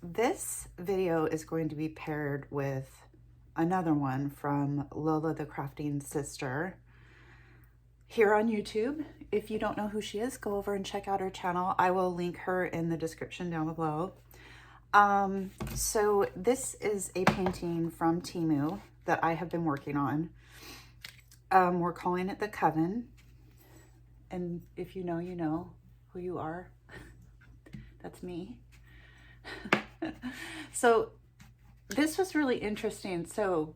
This video is going to be paired with another one from Lola the Crafting Sister here on YouTube. If you don't know who she is, go over and check out her channel. I will link her in the description down below. So this is a painting from Temu that I have been working on. We're calling it the Coven. And if you know who you are. That's me. So this was really interesting. So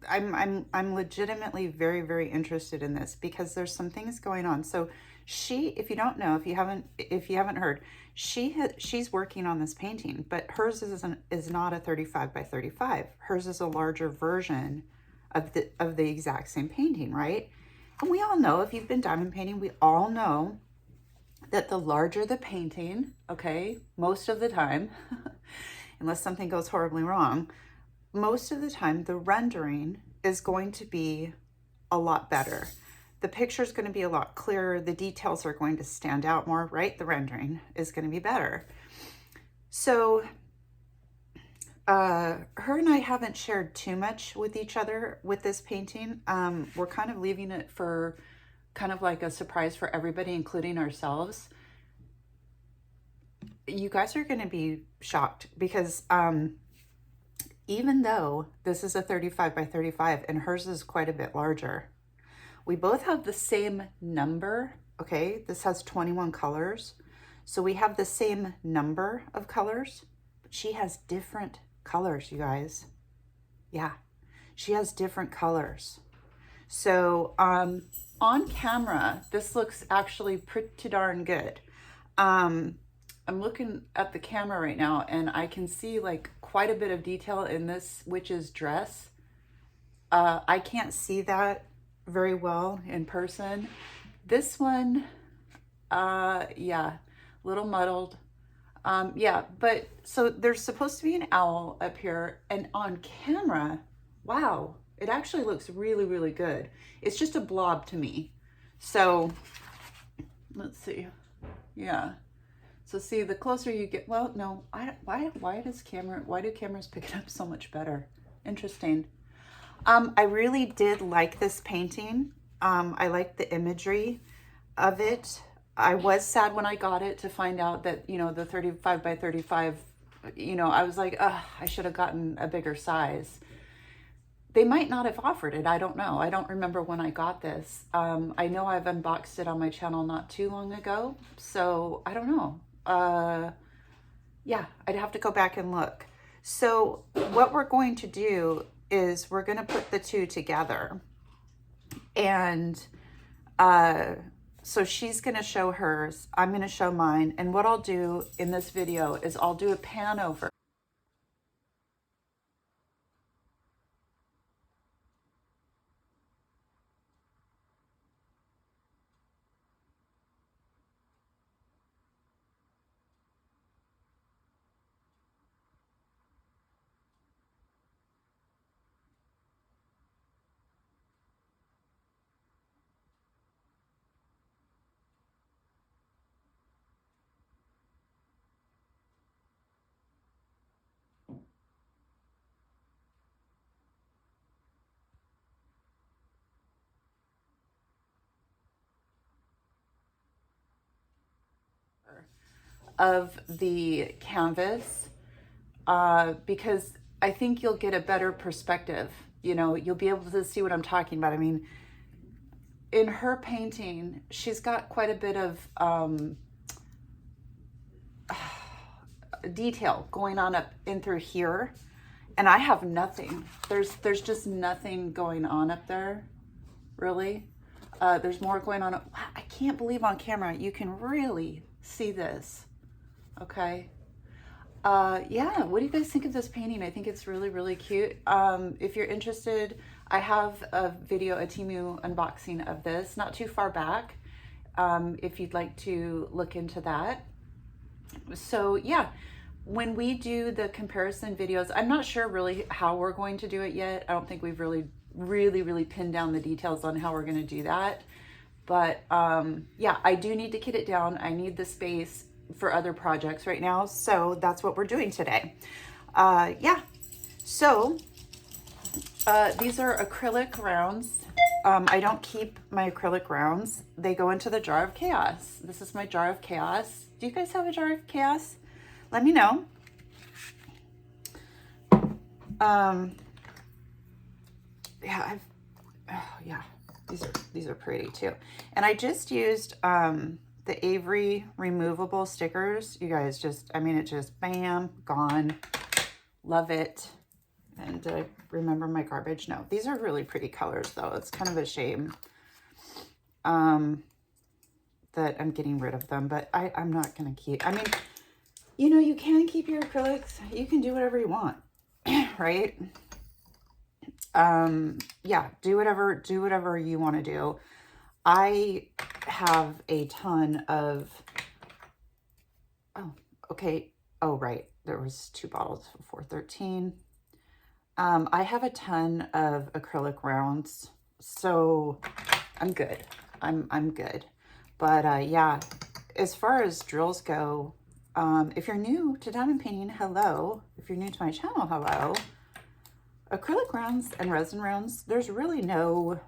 I'm legitimately very, very interested in this because there's some things going on. So she, if you don't know, if you haven't heard, she's working on this painting, but hers is not a 35 by 35. Hers is a larger version of the exact same painting, right? And we all know, if you've been diamond painting, we all know that the larger the painting, okay, most of the time, unless something goes horribly wrong, most of the time the rendering is going to be a lot better. The picture is going to be a lot clearer. The details are going to stand out more, right? The rendering is going to be better. So her and I haven't shared too much with each other with this painting. We're kind of leaving it for kind of like a surprise for everybody, including ourselves. You guys are going to be shocked because even though this is a 35 by 35 and hers is quite a bit larger, we both have the same number, okay? This has 21 colors. So we have the same number of colors, but she has different colors, you guys. Yeah, she has different colors. So on camera, this looks actually pretty darn good. I'm looking at the camera right now and I can see like quite a bit of detail in this witch's dress. I can't see that very well in person. This one, yeah, a little muddled. Yeah, but so there's supposed to be an owl up here, and on camera, wow, it actually looks really, really good. It's just a blob to me. So let's see. Yeah. So see, the closer you get, well, no, why do cameras pick it up so much better? Interesting. I really did like this painting. I liked the imagery of it. I was sad when I got it to find out that, you know, the 35 by 35, you know, I was like, ugh, I should have gotten a bigger size. They might not have offered it. I don't know. I don't remember when I got this. I know I've unboxed it on my channel not too long ago, so I don't know. Yeah, I'd have to go back and look. So what we're going to do is we're going to put the two together. And so she's going to show hers. I'm going to show mine. And what I'll do in this video is I'll do a pan over. Of the canvas because I think you'll get a better perspective. You know, you'll be able to see what I'm talking about. I mean, in her painting, she's got quite a bit of detail going on up in through here, and I have nothing. There's just nothing going on up there, really. There's more going on. I can't believe on camera you can really see this. Okay. Yeah, what do you guys think of this painting? I think it's really, really cute. If you're interested, I have a video, a Temu unboxing of this, not too far back, if you'd like to look into that. So yeah, when we do the comparison videos, I'm not sure really how we're going to do it yet. I don't think we've really pinned down the details on how we're going to do that. But yeah, I do need to kit it down. I need the space. for other projects right now. So that's what we're doing today. Yeah. So these are acrylic rounds. I don't keep my acrylic rounds. They go into the jar of chaos. This is my jar of chaos. Do you guys have a jar of chaos? Let me know. Yeah, yeah, these are pretty too. And I just used the Avery removable stickers. You guys just, I mean, it just bam, gone. Love it. And remember my garbage? No, these are really pretty colors though. It's kind of a shame that I'm getting rid of them, but I'm not going to keep, I mean, you know, you can keep your acrylics. You can do whatever you want, right? Yeah, do whatever you want to do. I have a ton of, oh, okay. Oh, right. There was 2 bottles for $4.13. I have a ton of acrylic rounds, so I'm good. I'm good. But, yeah, as far as drills go, if you're new to diamond painting, hello. If you're new to my channel, hello. Acrylic rounds and resin rounds, there's really no,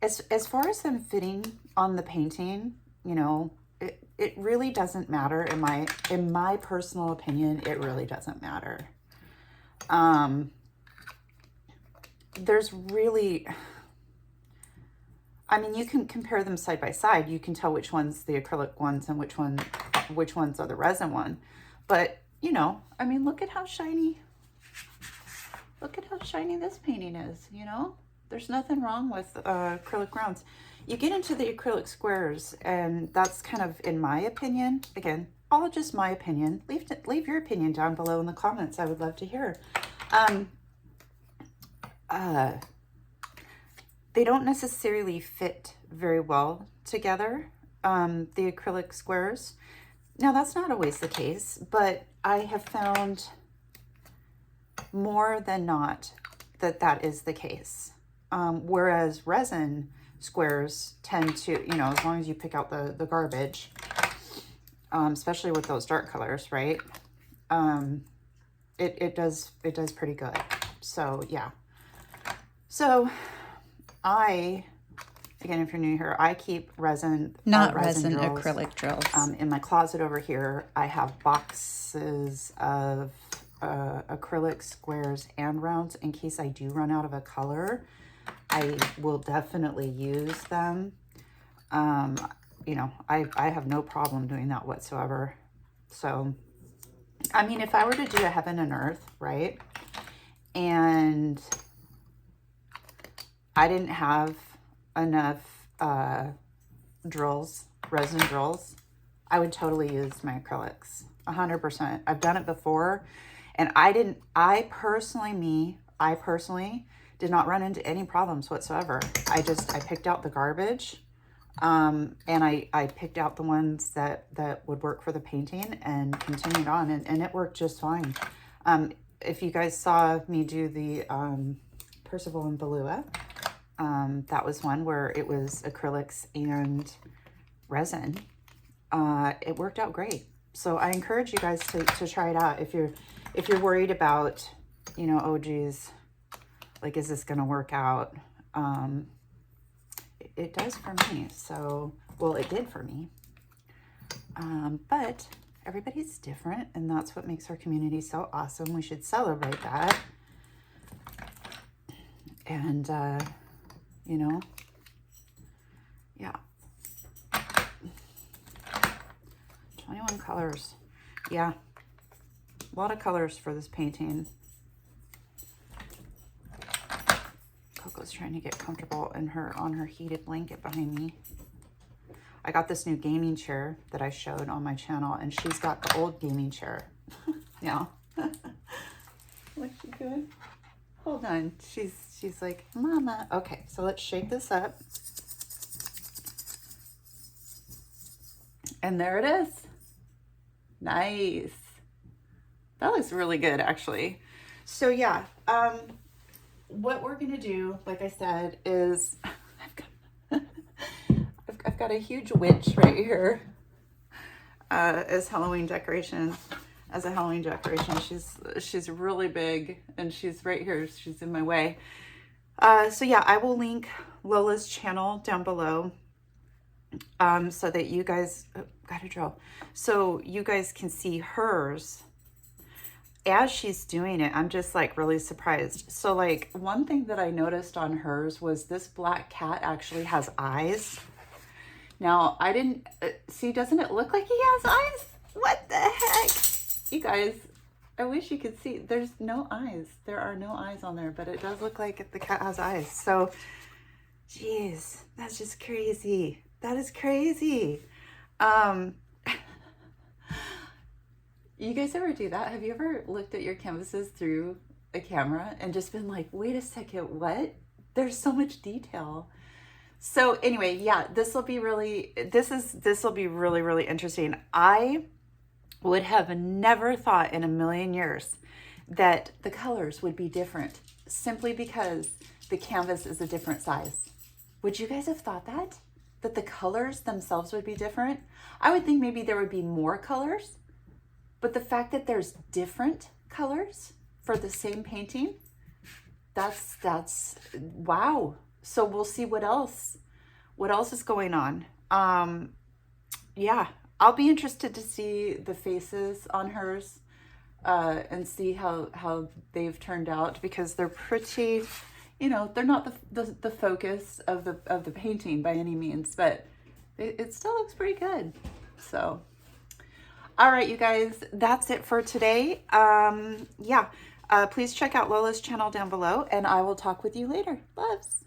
as far as them fitting on the painting, you know, it really doesn't matter. In my personal opinion, it really doesn't matter. There's really, I mean, you can compare them side by side. You can tell which one's the acrylic ones and which ones are the resin one. But, you know, I mean, look at how shiny this painting is, you know? There's nothing wrong with acrylic rounds. You get into the acrylic squares, and that's kind of, in my opinion, again, all just my opinion. Leave your opinion down below in the comments. I would love to hear. They don't necessarily fit very well together, the acrylic squares. Now, that's not always the case, but I have found more than not that is the case. Whereas resin squares tend to, you know, as long as you pick out the garbage, especially with those dark colors, right? It does pretty good. So yeah. So again, if you're new here, I keep resin, not resin drills, acrylic drills. In my closet over here, I have boxes of acrylic squares and rounds in case I do run out of a color. I will definitely use them. You know, I have no problem doing that whatsoever. So, I mean, if I were to do a heaven and earth, right, and I didn't have enough drills, resin drills, I would totally use my acrylics, 100%. I've done it before, and I personally did not run into any problems whatsoever. I picked out the garbage, and I picked out the ones that would work for the painting and continued on, and it worked just fine. If you guys saw me do the Percival and Balua, that was one where it was acrylics and resin. It worked out great. So I encourage you guys to try it out if you're worried about, you know, oh geez, like, is this gonna work out? It does for me. So, well, it did for me. But everybody's different, and that's what makes our community so awesome. We should celebrate that. And you know, yeah. 21 colors. Yeah. A lot of colors for this painting. Coco's trying to get comfortable in on her heated blanket behind me. I got this new gaming chair that I showed on my channel, and she's got the old gaming chair. Yeah. What's she doing? Hold on. She's like, Mama. Okay, so let's shake this up. And there it is. Nice. That looks really good, actually. So yeah, what we're gonna do, like I said, is I've got a huge winch right here. as Halloween decoration. As a Halloween decoration, she's really big, and she's right here. She's in my way. So yeah, I will link Lola's channel down below, so that you guys got a drill, so you guys can see hers as she's doing it. I'm just like really surprised. So like one thing that I noticed on hers was this black cat actually has eyes. Now I didn't see. Doesn't it look like he has eyes? What the heck? You guys, I wish you could see. There's no eyes. There are no eyes on there, but it does look like the cat has eyes. So, geez, that's just crazy. That is crazy. You guys ever do that? Have you ever looked at your canvases through a camera and just been like, wait a second, what? There's so much detail. So anyway, yeah, this will be really interesting. I would have never thought in a million years that the colors would be different simply because the canvas is a different size. Would you guys have thought that? That the colors themselves would be different? I would think maybe there would be more colors, but the fact that there's different colors for the same painting, that's wow. So we'll see what else is going on. Yeah. I'll be interested to see the faces on hers, and see how they've turned out, because they're pretty, you know, they're not the focus of the painting by any means, but it still looks pretty good. So, all right, you guys, that's it for today. Yeah, please check out Lola's channel down below, and I will talk with you later. Loves.